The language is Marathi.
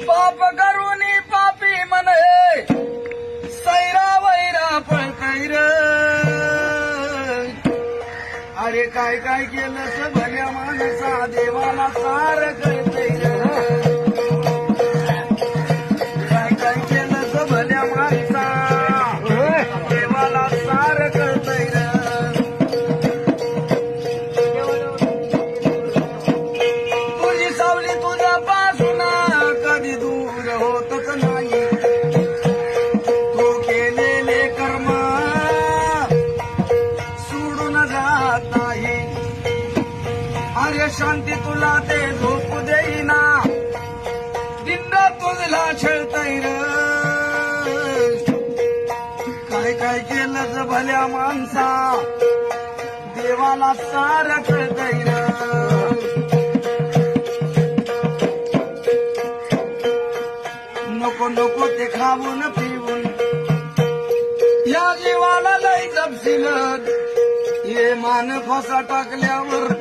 पाप करूनी पापी म्हणे सैरा वैरा पळतैर अरे काय काय केलं भल्या माणसा देवाला सार कळतैर काय काय केलं भल्या माणसा देवाला सार कळतैर तुझी सावली तुझ्या पासून कधी दूर होतच नाही तू केलेले कर्म सोडून जात नाही अरे शांती तुला ते झोपू देईना दिंड तुझला छळतैर काय काय केलं भल्या माणसा देवाला सार कळतैर नको नको ते खाऊन पिऊन या जीवाला लई जपशील ये मान फासा टाकल्यावर